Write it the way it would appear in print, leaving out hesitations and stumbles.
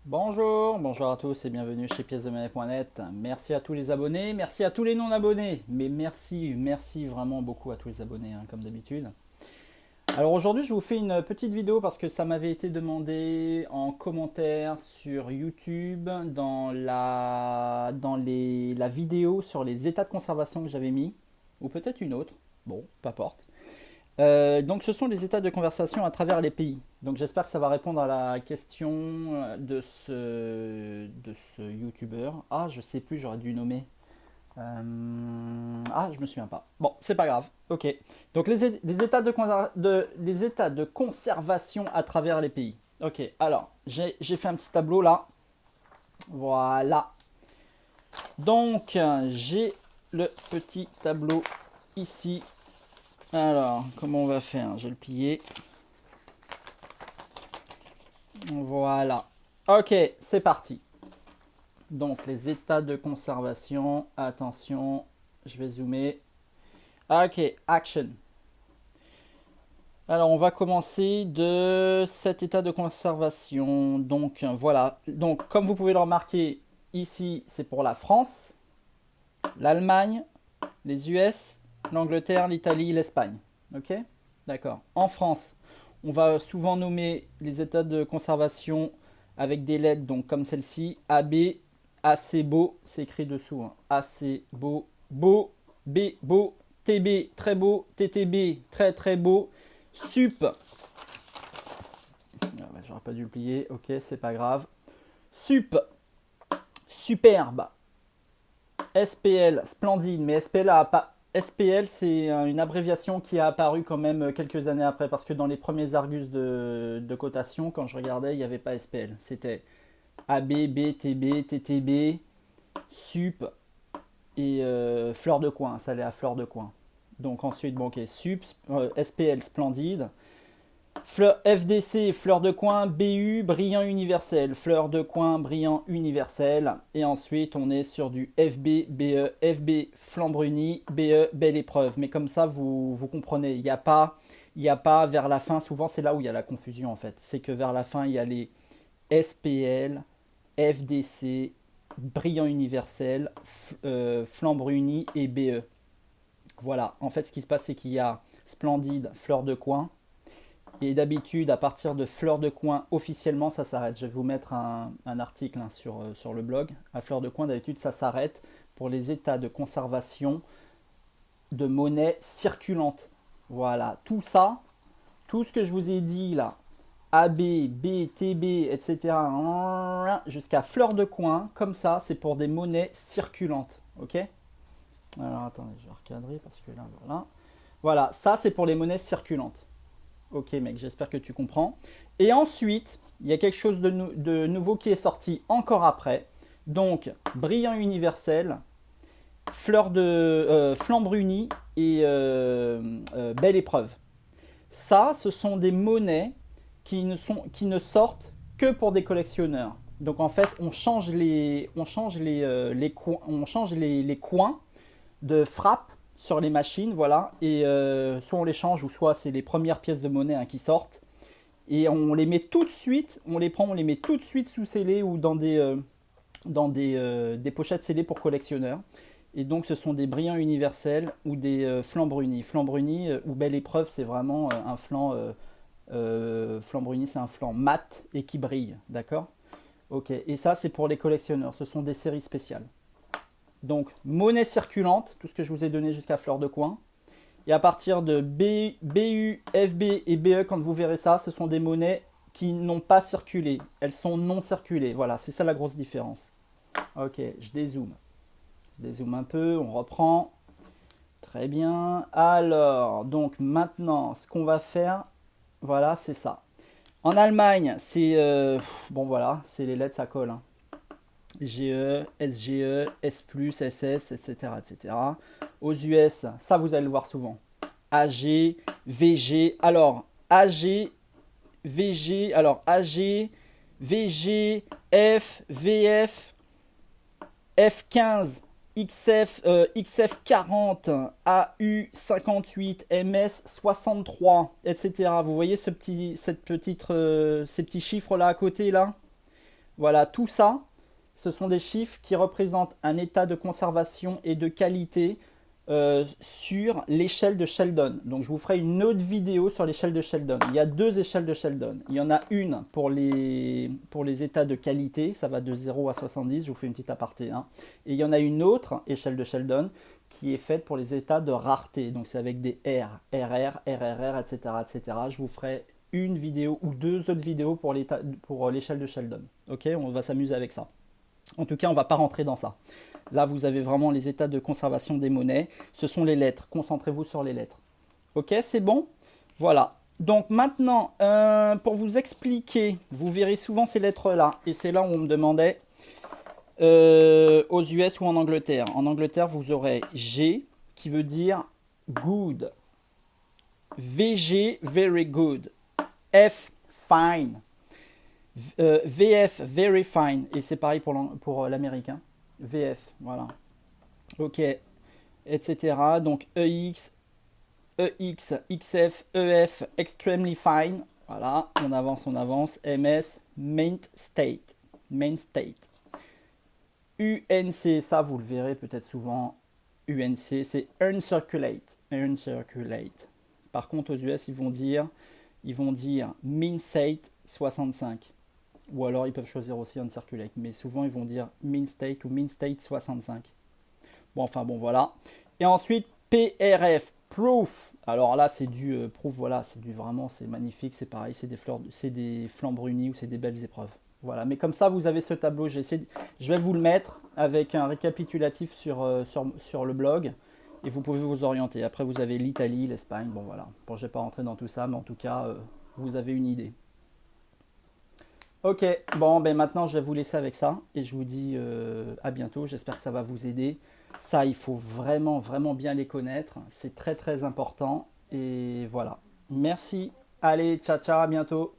Bonjour à tous et bienvenue chez piècesdemonnaie.net. Merci à tous les abonnés, merci à tous les non-abonnés, mais merci vraiment beaucoup à tous les abonnés, hein, comme d'habitude. Alors aujourd'hui, je vous fais une petite vidéo parce que ça m'avait été demandé en commentaire sur YouTube dans la vidéo sur les états de conservation que j'avais mis, ou peut-être une autre, bon, peu importe. Donc ce sont les états de conversation à travers les pays. Donc j'espère que ça va répondre à la question de ce youtubeur. Ah, je sais plus, j'aurais dû nommer. Ah, je me souviens pas. Bon, c'est pas grave. Ok. Donc les états les états de conservation à travers les pays. Ok, alors j'ai fait un petit tableau là. Voilà. Donc j'ai le petit tableau ici. Alors, comment on va faire? Je vais le plier. Voilà. Ok, c'est parti. Donc, les états de conservation. Attention, je vais zoomer. Ok, action. Alors, on va commencer de cet état de conservation. Donc, voilà. Donc, comme vous pouvez le remarquer, ici, c'est pour la France, l'Allemagne, les US, l'Angleterre, l'Italie, l'Espagne. Ok? D'accord. En France, on va souvent nommer les états de conservation avec des lettres, donc comme celle-ci, AB, AC beau, c'est écrit dessous. Hein. AC beau, beau, B beau, TB très beau, TTB très très beau, sup. Ah bah, j'aurais pas dû le plier, ok, c'est pas grave. Sup, superbe. SPL, splendide, mais SPL a pas. SPL, c'est une abréviation qui a apparu quand même quelques années après, parce que dans les premiers Argus de cotation, quand je regardais, il n'y avait pas SPL. C'était AB, BTB, TTB, SUP et fleur de coin. Ça allait à fleur de coin. Donc ensuite, bon, ok, SUP, SPL, splendide. FDC, fleur de coin, BU, brillant universel, fleur de coin, brillant universel. Et ensuite, on est sur du FB, BE, FB, flanc bruni, BE, belle épreuve. Mais comme ça, vous comprenez, il y a pas vers la fin, souvent c'est là où il y a la confusion en fait. C'est que vers la fin, il y a les SPL, FDC, brillant universel, flanc bruni et BE. Voilà, en fait, ce qui se passe, c'est qu'il y a splendide, fleur de coin. Et d'habitude, à partir de fleur de coin, officiellement, ça s'arrête. Je vais vous mettre un article hein, sur le blog. À fleur de coin, d'habitude, ça s'arrête pour les états de conservation de monnaie circulante. Voilà, tout ça, tout ce que je vous ai dit là, AB, B, TB, etc., jusqu'à fleur de coin, comme ça, c'est pour des monnaies circulantes. Ok? Alors attendez, je vais recadrer parce que là, voilà. Voilà, ça c'est pour les monnaies circulantes. Ok mec, j'espère que tu comprends. Et ensuite, il y a quelque chose de nouveau qui est sorti encore après. Donc, brillant universel, flanc bruni et belle épreuve. Ça, ce sont des monnaies qui ne sortent que pour des collectionneurs. Donc en fait, on change les coins de frappe sur les machines, voilà, et soit on les change ou soit c'est les premières pièces de monnaie hein, qui sortent, et on les met tout de suite, on les prend, on les met tout de suite sous scellés ou dans des pochettes scellées pour collectionneurs. Et donc ce sont des brillants universels ou des flancs brunis. Flanc bruni ou belle épreuve, c'est vraiment un flanc, flanc bruni, c'est un flanc mat et qui brille, d'accord? Ok, et ça c'est pour les collectionneurs, ce sont des séries spéciales. Donc, monnaie circulante, tout ce que je vous ai donné jusqu'à fleur de coin. Et à partir de BU, FB et BE, quand vous verrez ça, ce sont des monnaies qui n'ont pas circulé. Elles sont non circulées. Voilà, c'est ça la grosse différence. Ok, je dézoome. Je dézoome un peu, on reprend. Très bien. Alors, donc maintenant, ce qu'on va faire, voilà, c'est ça. En Allemagne, c'est... bon, voilà, c'est les lettres, ça colle. Hein. GE, SGE, S+, SS, etc., etc. Aux US, ça vous allez le voir souvent. AG, VG, alors AG, VG, alors AG, VG, F, VF, F15, XF, XF40, AU 58, MS 63, etc. Vous voyez ces petits chiffres là à côté là? Voilà, tout ça, ce sont des chiffres qui représentent un état de conservation et de qualité sur l'échelle de Sheldon. Donc je vous ferai une autre vidéo sur l'échelle de Sheldon. Il y a deux échelles de Sheldon. Il y en a une pour les états de qualité, ça va de 0 à 70, je vous fais une petite aparté. Hein. Et il y en a une autre échelle de Sheldon qui est faite pour les états de rareté. Donc c'est avec des R, RR, RRR, etc., etc. Je vous ferai une vidéo ou deux autres vidéos pour l'échelle de Sheldon. Ok, on va s'amuser avec ça. En tout cas, on ne va pas rentrer dans ça. Là, vous avez vraiment les états de conservation des monnaies. Ce sont les lettres. Concentrez-vous sur les lettres. Ok, c'est bon? Voilà. Donc maintenant, pour vous expliquer, vous verrez souvent ces lettres-là. Et c'est là où on me demandait aux US ou en Angleterre. En Angleterre, vous aurez G qui veut dire good. VG, very good. F, fine. VF, very fine. Et c'est pareil pour l'américain. VF, voilà. Ok, etc. Donc EX, EX, XF, EF, extremely fine. Voilà, on avance, on avance. MS, main state. Main state. UNC, ça vous le verrez peut-être souvent. UNC, c'est uncirculate. Uncirculate. Par contre, aux US, ils vont dire mean state 65. Ou alors ils peuvent choisir aussi uncirculate. Mais souvent, ils vont dire mean state ou mean state 65. Bon, enfin bon, voilà. Et ensuite, PRF, proof. Alors là, c'est du proof, voilà, c'est du vraiment, c'est magnifique, c'est pareil, c'est des flancs brunis ou c'est des belles épreuves. Voilà, mais comme ça, vous avez ce tableau. Je vais vous le mettre avec un récapitulatif sur le blog et vous pouvez vous orienter. Après, vous avez l'Italie, l'Espagne, bon voilà. Bon, je ne vais pas rentrer dans tout ça, mais en tout cas, vous avez une idée. Ok, bon, ben maintenant je vais vous laisser avec ça et je vous dis à bientôt. J'espère que ça va vous aider. Ça, il faut vraiment, vraiment bien les connaître. C'est très, très important. Et voilà. Merci. Allez, ciao, ciao, à bientôt.